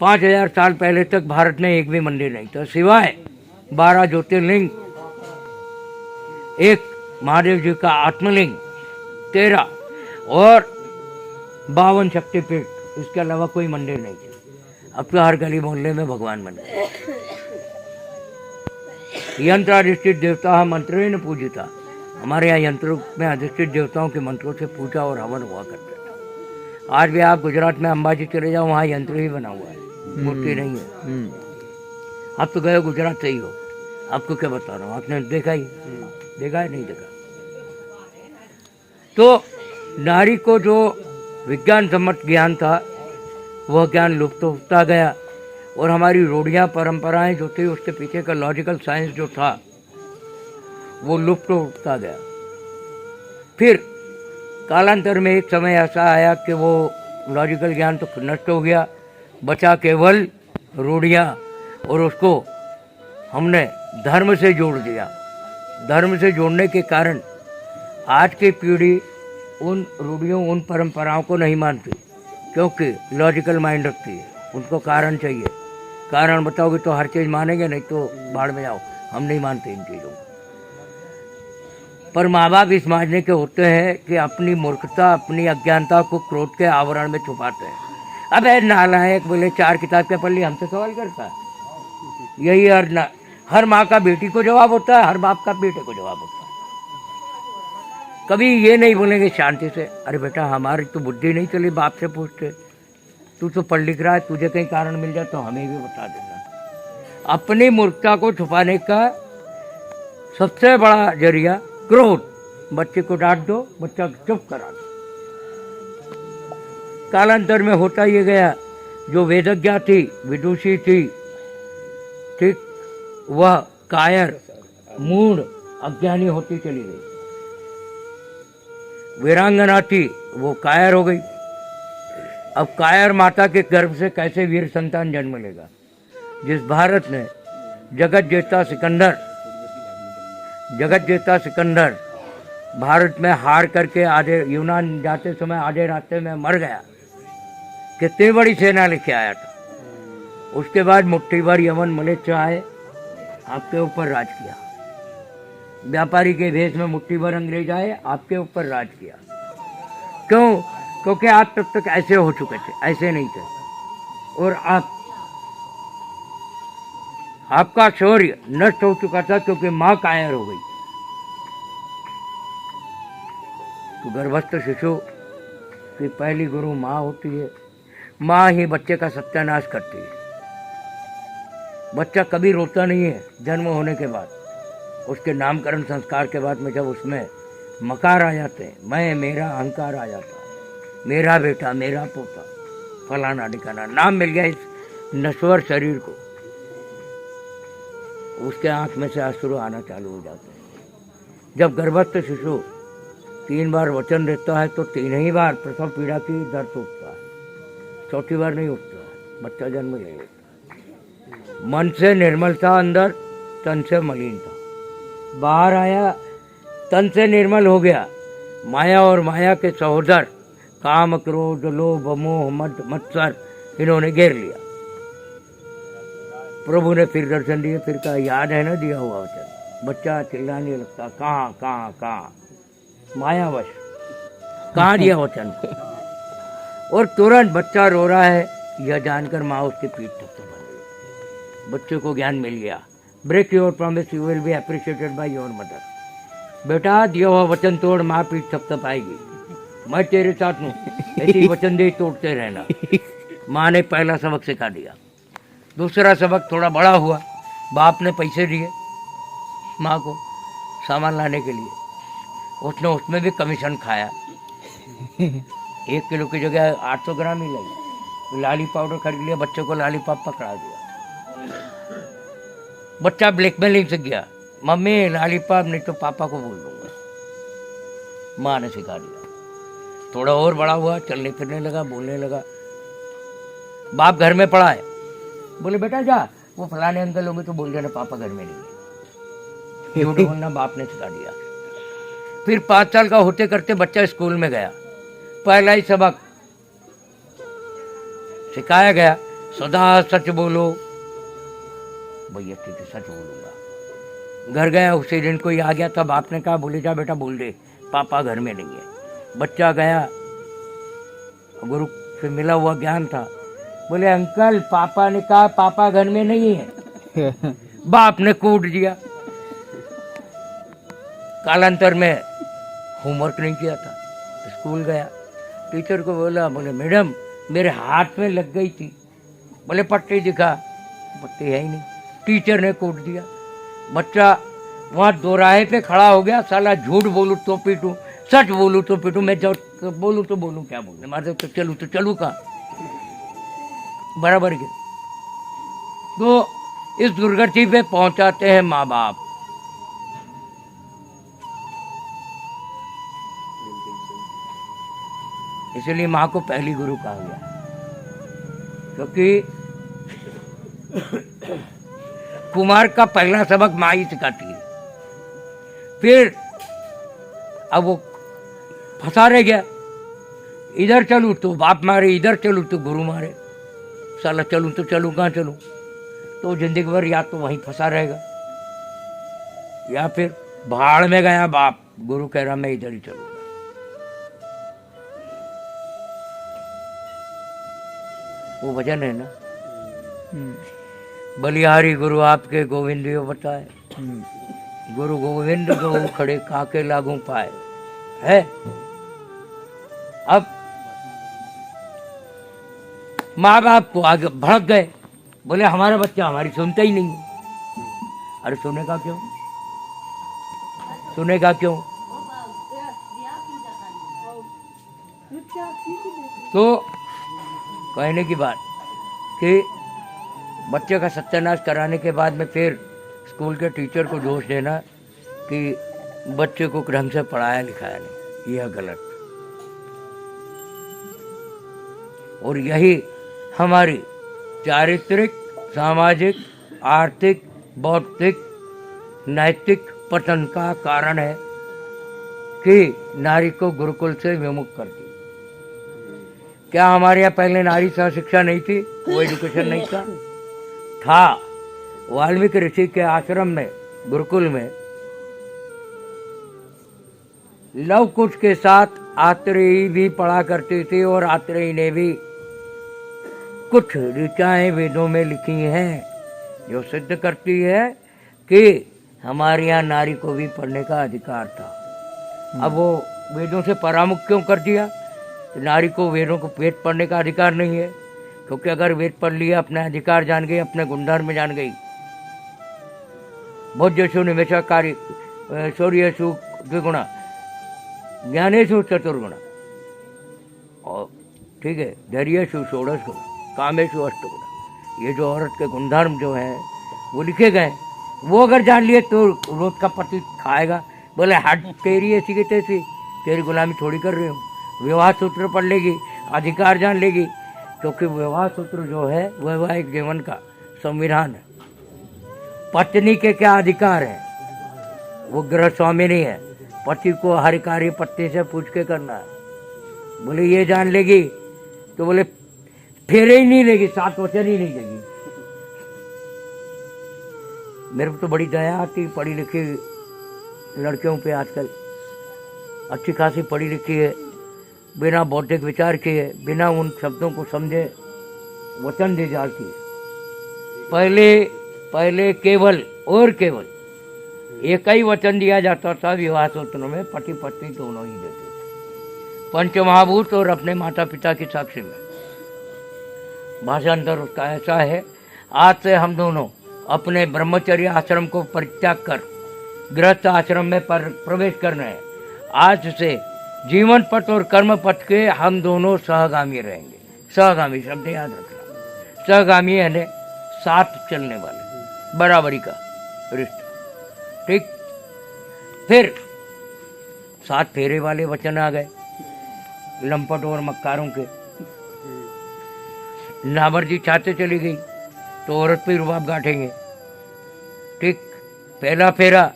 5000 साल पहले तक भारत में एक भी मंदिर नहीं था, सिवाय 12 ज्योतिर्लिंग, एक महादेव जी का आत्मलिंग, 13 और 52 शक्तिपीठ, इसके अलावा कोई मंदिर नहीं थे। अब तो हर गली मोहल्ले में भगवान बन गए। यंत्र अधिष्ठित देवता मंत्रों ने पूजिता। हमारे यहाँ यंत्रों में अधिष्ठित देवताओं के मंत्रों से पूजा और हवन हुआ करते थे। आज भी आप गुजरात में अंबाजी चले जाओ, वहाँ यंत्र ही बना हुआ है, मूर्ति नहीं है। आप तो गए गुजरात से ही हो, आपको क्या बता रहा हूँ, आपने देखा ही, देखा है नहीं देखा। तो नारी को जो विज्ञान सम्मत ज्ञान था वह ज्ञान लुप्त होता गया, और हमारी रूढ़ियाँ परंपराएं जो थी उसके पीछे का लॉजिकल साइंस जो था वो लुप्त होता गया। फिर कालांतर में एक समय ऐसा आया कि वो लॉजिकल ज्ञान तो नष्ट हो गया, बचा केवल रूढ़ियाँ, और उसको हमने धर्म से जोड़ दिया। धर्म से जोड़ने के कारण आज की पीढ़ी उन रूढ़ियों, उन परंपराओं को नहीं मानती, क्योंकि लॉजिकल माइंड रखती है, उनको कारण चाहिए। कारण बताओगे तो हर चीज़ मानेंगे, नहीं तो बाढ़ में जाओ, हम नहीं मानते इन चीज़ों को। पर माँ बाप इस मानने के होते हैं कि अपनी मूर्खता, अपनी अज्ञानता को क्रोध के आवरण में छुपाते हैं। अबे नालायक, बोले 4 किताब के पल्ली हमसे सवाल करता है। यही हर माँ का बेटी को जवाब होता है, हर बाप का बेटे को जवाब होता है। कभी ये नहीं बोलेंगे शांति से, अरे बेटा हमारी तो बुद्धि नहीं चली, बाप से पूछते, तू तो पढ़ लिख रहा है, तुझे कहीं कारण मिल जाए तो हमें भी बता देना। अपनी मूर्खता को छुपाने का सबसे बड़ा जरिया क्रोध। बच्चे को डांट दो, बच्चा चुप करा दो। कालांतर में होता ये गया, जो वेदज्ञा थी, विदुषी थी, ठीक, वह कायर, मूढ़, अज्ञानी होती चली गई। वीरांगना थी, वो कायर हो गई। अब कायर माता के गर्भ से कैसे वीर संतान जन्म लेगा? जिस भारत ने जगत जेता सिकंदर भारत में हार करके आधे यूनान जाते समय आधे रास्ते में मर गया, कितनी बड़ी सेना लेके आया था। उसके बाद मुट्ठी भर यमन मलेच्छ आए, आपके ऊपर राज किया। व्यापारी के भेष में मुट्ठी भर अंग्रेज आए, आपके ऊपर राज किया। क्यों? क्योंकि आप तब तक ऐसे हो चुके थे, ऐसे नहीं थे। और आपका शौर्य नष्ट हो चुका था, क्योंकि माँ कायर हो गई। तो गर्भस्थ शिशु की पहली गुरु माँ होती है। माँ ही बच्चे का सत्यानाश करती है। बच्चा कभी रोता नहीं है जन्म होने के बाद। उसके नामकरण संस्कार के बाद में जब उसमें मकार आ जाते हैं, मैं, मेरा, अहंकार आ जाता है, मेरा बेटा, मेरा पोता, फलाना ठिकाना, नाम मिल गया इस नश्वर शरीर को, उसके आंख में से अश्रु आना चालू हो जाते हैं। जब गर्भस्थ शिशु 3 बार वचन देता है तो 3 ही बार प्रसव पीड़ा की दर्द उठता है, 4थी बार नहीं उठता है, बच्चा जन्म ले लेता। मन से निर्मल था अंदर, तन से मलिन था, बाहर आया, तन से निर्मल हो गया। माया और माया के सहोदर काम, क्रोध, लोभ, मोह, मद, मत्सर, इन्होंने घेर लिया। प्रभु ने फिर दर्शन दिए, फिर कहा, याद है ना दिया हुआ वचन? बच्चा चिल्लाने लगता, कहाँ कहाँ कहाँ, मायावश, कहाँ दिया वचन? और तुरंत बच्चा रो रहा है, यह जानकर माँ उसकी पीठ थपथपा रही। बच्चे को ज्ञान मिल गया। Break your promise, you will be appreciated by your mother. बेटा दिया हुआ वचन तोड़, माँ पीठ थपथपाएगी, मैं तेरे साथ हूँ, ऐसी वचन दे तोड़ते रहना। माँ ने पहला सबक सिखा दिया। दूसरा सबक थोड़ा बड़ा हुआ, बाप ने पैसे दिए माँ को सामान लाने के लिए, उसने उसमें भी कमीशन खाया। 1 किलो की जगह 800 ग्राम ही लगी। लाली पाउडर खरीद लिया, बच्चे को लाली पाप पकड़ा दिया। बच्चा ब्लैकमेलिंग से गया, मम्मी लाली पाप नहीं तो पापा को बोल दूंगा। माँ ने सिखा दिया। थोड़ा और बड़ा हुआ, चलने फिरने लगा, बोलने लगा। बाप घर में पड़ा है, बोले बेटा जा, वो फलाने अंकल होंगे तो बोल देना पापा घर में नहीं है। झूठ बोलना बाप ने सिखा दिया। फिर 5 साल का होते करते बच्चा स्कूल में गया। पहला ही सबक सिखाया गया, सदा सच बोलो। भैया ठीक है, सच बोलूंगा। घर गया, उसी दिन कोई आ गया था, बाप ने कहा बोले जा बेटा बोल दे पापा घर में नहीं है। बच्चा गया, गुरु से मिला हुआ ज्ञान था, बोले अंकल पापा ने कहा पापा घर में नहीं है। बाप ने कूट दिया। कालांतर में होमवर्क नहीं किया था, स्कूल गया, टीचर को बोला, बोले मैडम मेरे हाथ में लग गई थी। बोले पट्टी दिखा, पट्टी है ही नहीं। टीचर ने कूट दिया। बच्चा वहाँ दोराहे पे खड़ा हो गया, साला झूठ बोलूं तो पीटूं, सच बोलूं तो पीटूं, मैं जब बोलूं तो बोलूं, क्या बोलूं, मारे तो चलूं का बराबर के। तो इस दुर्गति पे पहुंचाते हैं माँ बाप। इसलिए माँ को पहली गुरु कहा गया, क्योंकि कुमार का पहला सबक माँ ही सिखाती है। फिर अब वो फंसा रह गया, इधर चलूं तो बाप मारे, इधर चलूं तो गुरु मारे, साला चलूं तो चलूं कहाँ चलूं। तो जिंदगी भर या तो वहीं फंसा रहेगा, या फिर भाड़ में गया बाप, गुरु कह रहा मैं इधर ही चलूंगा। वो वजन है ना, बलिहारी गुरु आपके गोविंदियो बताए, गुरु गोविंद गो खड़े काके लागू पाए है। अब माँ बाप को आगे भड़क गए, बोले हमारा बच्चा हमारी सुनता ही नहीं है। अरे सुनेगा क्यों, सुनेगा क्यों? तो कहने की बात कि बच्चे का सत्यानाश कराने के बाद में फिर स्कूल के टीचर को दोष देना कि बच्चे को ढंग से पढ़ाया लिखाया नहीं, यह गलत। और यही हमारी चारित्रिक, सामाजिक, आर्थिक, बौद्धिक, नैतिक पतन का कारण है कि नारी को गुरुकुल से विमुख कर दी। क्या हमारे यहाँ पहले नारी सह शिक्षा नहीं थी, वो एजुकेशन नहीं था? वाल्मीकि ऋषि के आश्रम में, गुरुकुल में लव कुश के साथ आत्रेयी भी पढ़ा करती थी, और आत्रेयी ने भी कुछ ऋचाएं वेदों में लिखी हैं जो सिद्ध करती है कि हमारे यहाँ नारी को भी पढ़ने का अधिकार था। अब वो वेदों से परामुख क्यों कर दिया? नारी को वेदों को वेद पढ़ने का अधिकार नहीं है, क्योंकि अगर वेद पढ़ लिया, अपने अधिकार जान गई, अपने गुणधर्म में जान गई, भोज्येषु निमेषकारी शौर्येषु द्विगुणा ज्ञानेषु चतुर्गुणा, और ठीक है धैर्येषु षोडश गुण कामेषु अष्टगुणा। ये जो औरत के गुणधर्म जो हैं वो लिखे गए, वो अगर जान लिए तो रोज का पति खाएगा। बोले हट तेरी ऐसी की तैसी, तेरी गुलामी थोड़ी कर रही हूँ। विवाह सूत्र पढ़ लेगी, अधिकार जान लेगी, क्योंकि विवाह सूत्र जो है वैवाहिक जीवन का संविधान है। पत्नी के क्या अधिकार है, वो गृह स्वामिनी है, पति को हर कार्य पत्नी से पूछ के करना है। बोले ये जान लेगी तो बोले फेरे ही नहीं लेगी, 7 वचन ही नहीं देगी। मेरे को तो बड़ी दया आती पढ़ी लिखी लड़कियों पे आजकल, अच्छी खासी पढ़ी लिखी है, बिना बौद्धिक विचार किए, बिना उन शब्दों को समझे वचन दे जाती है। पहले केवल और केवल एक ही वचन दिया जाता था विवाह सूत्रों में, पति पत्नी दोनों ही देते थे, पंचमहाभूत और अपने माता पिता की साक्षी में। भाषांतर उसका ऐसा है, आज से हम दोनों अपने ब्रह्मचर्य आश्रम को परित्याग कर गृहस्थ आश्रम में प्रवेश कर रहे हैं। आज से जीवन पथ और कर्म पथ के हम दोनों सहगामी रहेंगे। सहगामी शब्द याद रखना, सहगामी यानी साथ चलने वाले, बराबरी का रिश्ता, ठीक। फिर 7 फेरे वाले वचन आ गए लंपट और मक्कारों के। नामर्जी चाहते चली गई तो औरत पे रुबाब गांठेंगे, ठीक। पहला फेरा,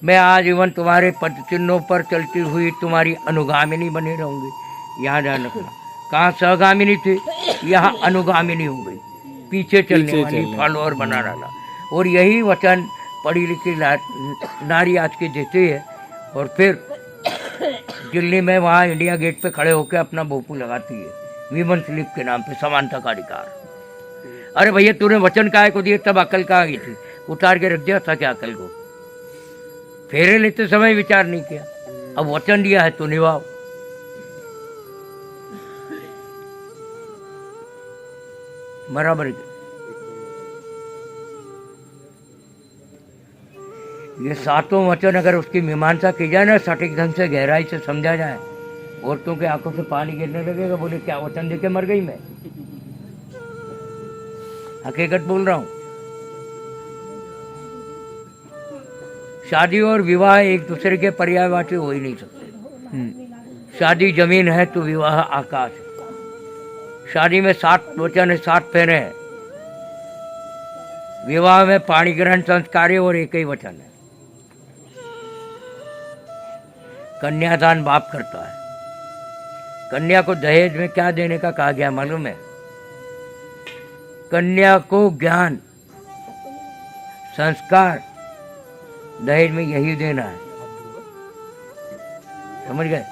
मैं आजीवन तुम्हारे पद चिन्हों पर चलती हुई तुम्हारी अनुगामिनी बनी रहूंगी। यहाँ ध्यान रखना, कहाँ सहगामिनी थी, यहाँ अनुगामिनी हो गई। पीछे चलने वाली फॉलोअर बना डाला। और यही वचन पढ़ी लिखी नारी आज की देती है और फिर दिल्ली में वहाँ इंडिया गेट पे खड़े होकर अपना भोपू लगाती है वीमन स्लीप के नाम पे, समानता का अधिकार। अरे भैया तूने वचन काहे को दिए, तब अकल कहाँ गई थी? उतार के रख दिया था क्या अकल को? फेरे लेते समय विचार नहीं किया। अब वचन दिया है तो निभाओ। बराबर है। ये सातों वचन अगर उसकी मीमांसा की जाए ना, सटीक ढंग से गहराई से समझा जाए, औरतों के आंखों से पानी गिरने लगेगा। बोले क्या वचन देके मर गई मैं? हकीकत बोल रहा हूं। शादी और विवाह एक दूसरे के पर्यायवाची हो ही नहीं सकते। शादी जमीन है तो विवाह आकाश है। शादी में 7 वचन है, 7 फेरे हैं। विवाह में पाणी ग्रहण संस्कार और एक ही वचन है। कन्यादान बाप करता है। कन्या को दहेज में क्या देने का कहा गया मालूम है? कन्या को ज्ञान संस्कार दहेज में यही देना है। समझ गए?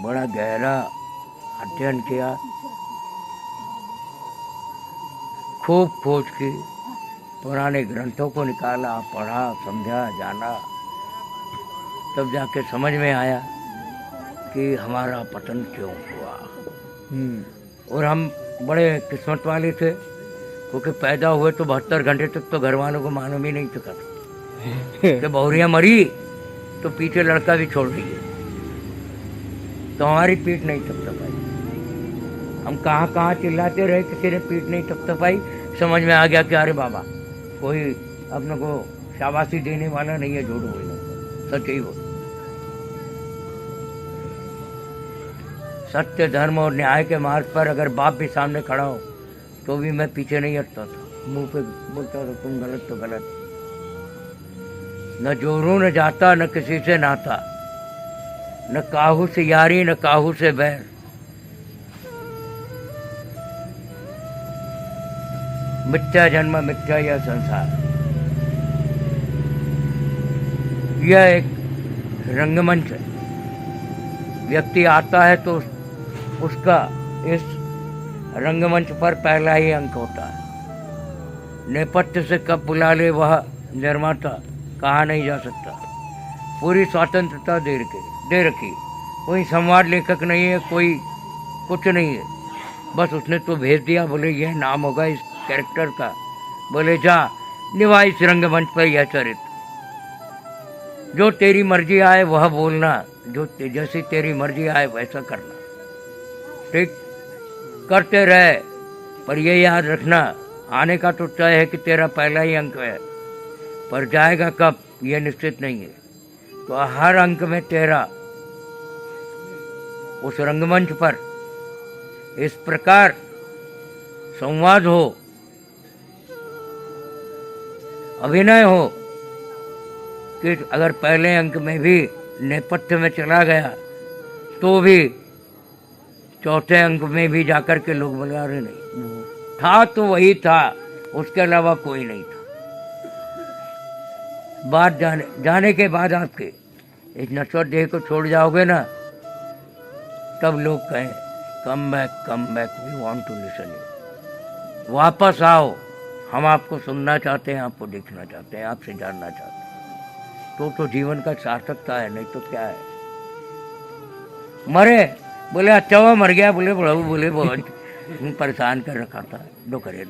बड़ा गहरा अध्ययन किया, खूब खोज की, पुराने ग्रंथों को निकाला, पढ़ा, समझा, जाना, तब जाके समझ में आया कि हमारा पतन क्यों हुआ। और हम बड़े किस्मत वाले थे, क्योंकि पैदा हुए तो 72 घंटे तक तो घर वालों को मालूम ही नहीं चुका था कि बहुरिया मरी तो पीछे लड़का भी छोड़ रही है, तो हमारी पीठ नहीं थपथपाई। हम कहाँ कहाँ चिल्लाते रहे, किसी ने पीठ नहीं थपथपाई। समझ में आ गया कि अरे बाबा कोई अपने को शाबाशी देने वाला नहीं है, झूठ बोलने, सच ही बोल। सत्य, धर्म और न्याय के मार्ग पर अगर बाप भी सामने खड़ा हो तो भी मैं पीछे नहीं हटता था, मुंह पे बोलता था तुम गलत तो गलत। न जोरू न जाता, न किसी से नाता, न काहू से यारी, न काहू से बैर। मिथ्या जन्म, मिथ्या यह संसार। यह एक रंगमंच है। व्यक्ति आता है तो उसका इस रंगमंच पर पहला ही अंक होता है। नेपथ्य से कब बुला ले वह निर्माता कहा नहीं जा सकता। पूरी स्वतंत्रता दे रखी। कोई संवाद लेखक नहीं है, कोई कुछ नहीं है। बस उसने तो भेज दिया, बोले यह नाम होगा इस कैरेक्टर का, बोले जा निभा इस रंगमंच पर यह चरित्र। जो तेरी मर्जी आए वह बोलना, जो जैसी तेरी मर्जी आए वैसा करना। ठीक करते रहे, पर ये याद रखना आने का तो तय है कि तेरा पहला ही अंक है, पर जाएगा कब यह निश्चित नहीं है। तो हर अंक में तेरा उस रंगमंच पर इस प्रकार संवाद हो, अभिनय हो कि अगर पहले अंक में भी नेपथ्य में चला गया तो भी चौथे अंक में भी जाकर के लोग बोले अरे नहीं, था तो वही था, उसके अलावा कोई नहीं था। बात जाने के बाद आपके इस नश्वर देह को छोड़ जाओगे ना, तब लोग कहें come back we want to listen you. वापस आओ, हम आपको सुनना चाहते हैं, आपको देखना चाहते हैं, आपसे जानना चाहते हैं। तो जीवन का सार्थकता है, नहीं तो क्या है। मरे बोले अच्छा हुआ मर गया, बोले बड़ाऊ बोले बहुत परेशान कर रखा था, दो करे